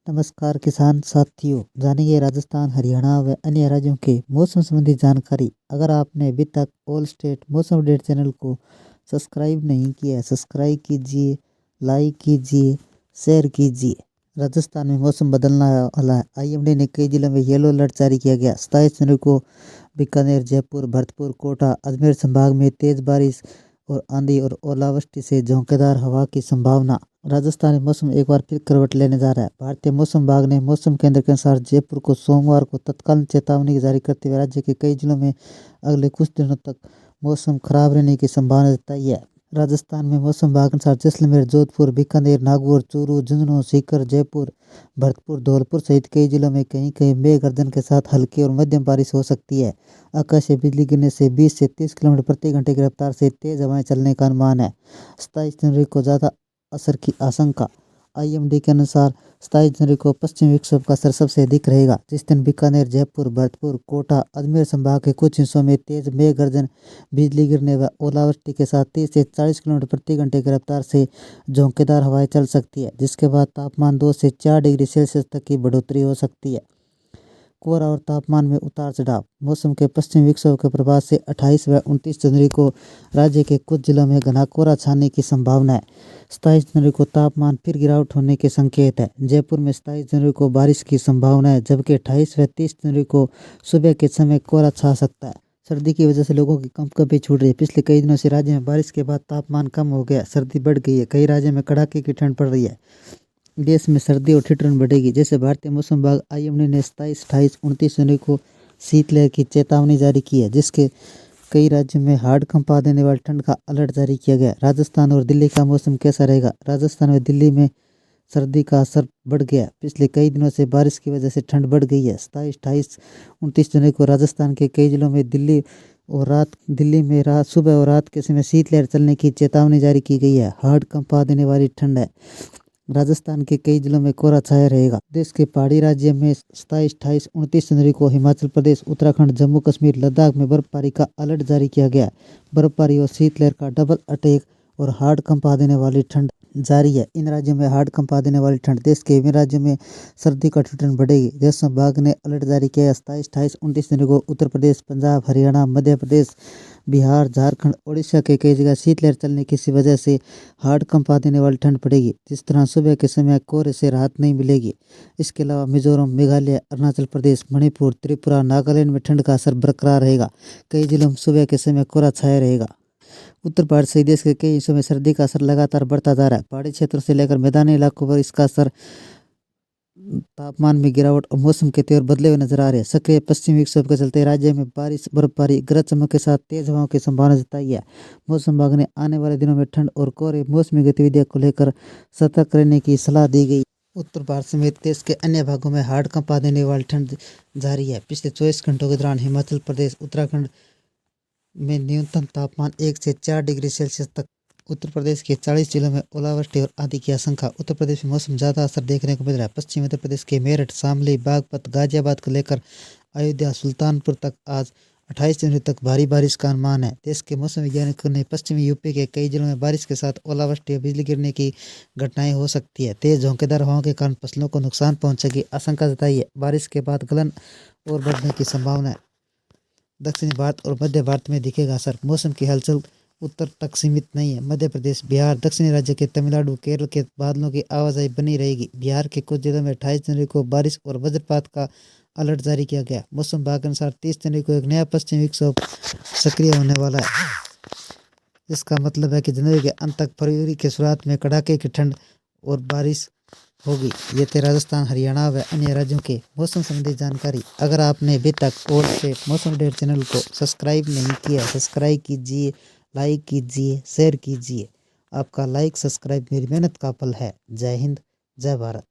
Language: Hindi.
नमस्कार किसान साथियों, जानेंगे राजस्थान, हरियाणा व अन्य राज्यों के मौसम संबंधी जानकारी। अगर आपने अभी तक ऑल स्टेट मौसम अपडेट चैनल को सब्सक्राइब नहीं किया है, सब्सक्राइब कीजिए, लाइक कीजिए, शेयर कीजिए। राजस्थान में मौसम बदलने वाला है। आईएमडी ने कई जिलों में येलो अलर्ट जारी किया गया। 27 जनवरी को बीकानेर, जयपुर, भरतपुर, कोटा, अजमेर संभाग में तेज बारिश और आंधी और ओलावृष्टि से झोंकेदार हवा की संभावना। राजस्थान में मौसम एक बार फिर करवट लेने जा रहा है। भारतीय मौसम विभाग ने मौसम केंद्र के अनुसार जयपुर को सोमवार को तत्कालीन चेतावनी जारी करते हुए राज्य के कई जिलों में अगले कुछ दिनों तक मौसम खराब रहने की संभावना जताई है। राजस्थान में मौसम विभाग के अनुसार जैसलमेर, जोधपुर, बीकानेर, नागौर, चूरू, झुंझुनू, सीकर, जयपुर, भरतपुर, धौलपुर सहित कई जिलों में कहीं कहीं मेघ गर्जन के साथ हल्की और मध्यम बारिश हो सकती है। आकाशीय बिजली गिरने से 20 से 30 किलोमीटर प्रति घंटे की रफ्तार से तेज हवाएं चलने का अनुमान है। 27 जनवरी को ज़्यादा असर की आशंका। आईएमडी के अनुसार 27 जनवरी को पश्चिमी विक्षोभ का असर सबसे अधिक रहेगा, जिस दिन बीकानेर, जयपुर, भरतपुर, कोटा, अजमेर संभाग के कुछ हिस्सों में तेज मेघ गर्जन, बिजली गिरने व ओलावृष्टि के साथ 30 से 40 किलोमीटर प्रति घंटे की रफ्तार से झोंकेदार हवाएं चल सकती है, जिसके बाद तापमान 2 से 4 डिग्री सेल्सियस तक की बढ़ोतरी हो सकती है। कोहरा और तापमान में उतार चढ़ाव। मौसम के पश्चिमी विक्षोभ के प्रभाव से 28 व 29 जनवरी को राज्य के कुछ जिलों में घना कोहरा छाने की संभावना है। 27 जनवरी को तापमान फिर गिरावट होने के संकेत है। जयपुर में 27 जनवरी को बारिश की संभावना है, जबकि 28 व 30 जनवरी को सुबह के समय कोहरा छा सकता है। सर्दी की वजह से लोगों की कंपकंपी छूट रही है। पिछले कई दिनों से राज्य में बारिश के बाद तापमान कम हो गया, सर्दी बढ़ गई है। कई राज्यों में कड़ाके की ठंड पड़ रही है। देश में सर्दी और ठिठुरन बढ़ेगी। जैसे भारतीय मौसम विभाग आईएमडी ने 27, 28, 29 जनवरी को शीतलहर की चेतावनी जारी की है, जिसके कई राज्यों में हाड़ कंपा देने वाली ठंड का अलर्ट जारी किया गया। राजस्थान और दिल्ली का मौसम कैसा रहेगा? राजस्थान और दिल्ली में सर्दी का असर बढ़ गया। पिछले कई दिनों से बारिश की वजह से ठंड बढ़ गई है। 27, 28, 29 जनवरी को राजस्थान के कई जिलों में दिल्ली में रात, सुबह और रात के समय शीतलहर चलने की चेतावनी जारी की गई है। हाड़ कंपा देने वाली ठंड है। राजस्थान के कई जिलों में कोहरा छाया रहेगा। देश के पहाड़ी राज्य में 27, 28, 29 जनवरी को हिमाचल प्रदेश, उत्तराखंड, जम्मू कश्मीर, लद्दाख में बर्फबारी का अलर्ट जारी किया गया। बर्फबारी और शीतलहर का डबल अटैक और हाड़ कंपा देने वाली ठंड जारी है। इन राज्यों में हाड़ कंपा देने वाली ठंड। देश के विभिन्न राज्यों में सर्दी का ठिठुरन बढ़ेगी। मौसम विभाग ने अलर्ट जारी किया है। 27, 28, 29 जनवरी को उत्तर प्रदेश, पंजाब, हरियाणा, मध्य प्रदेश, बिहार, झारखंड, ओडिशा के कई जगह शीतलहर चलने की वजह से हाड़ कंपा देने वाली ठंड पड़ेगी। जिस तरह सुबह के समय कोहरे से राहत नहीं मिलेगी। इसके अलावा मिजोरम, मेघालय, अरुणाचल प्रदेश, मणिपुर, त्रिपुरा, नागालैंड में ठंड का असर बरकरार रहेगा। कई जिलों में सुबह के समय कोहरा छाया रहेगा। उत्तर भारत सहित देश के कई हिस्सों में सर्दी का असर लगातार बढ़ता जा रहा है। पहाड़ी क्षेत्रों से लेकर मैदानी इलाकों पर इसका असर तापमान में गिरावट और मौसम के तेवर बदले हुए नजर आ रहे हैं। सक्रिय पश्चिमी विक्षोभ के चलते राज्य में बारिश, बर्फबारी, गरज चमक के साथ तेज हवाओं की संभावना जताई है। मौसम विभाग ने आने वाले दिनों में ठंड और कोहरे, मौसमी गतिविधियों को लेकर सतर्क रहने की सलाह दी गई। उत्तर भारत समेत देश के अन्य भागों में हाड़ कंपा देने वाली ठंड जारी है। पिछले 24 घंटों के दौरान हिमाचल प्रदेश, उत्तराखंड में न्यूनतम तापमान 1 से 4 डिग्री सेल्सियस तक। उत्तर प्रदेश के 40 जिलों में ओलावृष्टि और आंधी की आशंका। उत्तर प्रदेश में मौसम ज़्यादा असर देखने को मिल रहा है। पश्चिमी उत्तर प्रदेश के मेरठ, शामली, बागपत, गाजियाबाद को लेकर अयोध्या, सुल्तानपुर तक आज 28 जनवरी तक भारी बारिश का अनुमान है। देश के मौसम वैज्ञानिकों ने पश्चिमी यूपी के कई जिलों में बारिश के साथ ओलावृष्टि और बिजली गिरने की घटनाएं हो सकती है। तेज झोंकेदार हवाओं के कारण फसलों को नुकसान पहुंचने की आशंका जताई है। बारिश के बाद गलन और बढ़ने की संभावना है। दक्षिणी भारत और मध्य भारत में दिखेगा असर। मौसम की हलचल उत्तर तक सीमित नहीं है। मध्य प्रदेश, बिहार, दक्षिणी राज्य के तमिलनाडु, केरल के बादलों की आवाजाही बनी रहेगी। बिहार के कुछ जिलों में 28 जनवरी को बारिश और वज्रपात का अलर्ट जारी किया गया। मौसम विभाग के अनुसार 30 जनवरी को एक नया पश्चिमी विक्षोभ सक्रिय होने वाला है। इसका मतलब है कि जनवरी के अंत तक फरवरी के शुरुआत में कड़ाके की ठंड और बारिश होगी। ये थे राजस्थान, हरियाणा व अन्य राज्यों के मौसम संबंधी जानकारी। अगर आपने अभी तक ऑल स्टेट मौसम अपडेट चैनल को सब्सक्राइब नहीं किया, सब्सक्राइब कीजिए, लाइक कीजिए, शेयर कीजिए। आपका लाइक, सब्सक्राइब मेरी मेहनत का फल है। जय हिंद, जय भारत।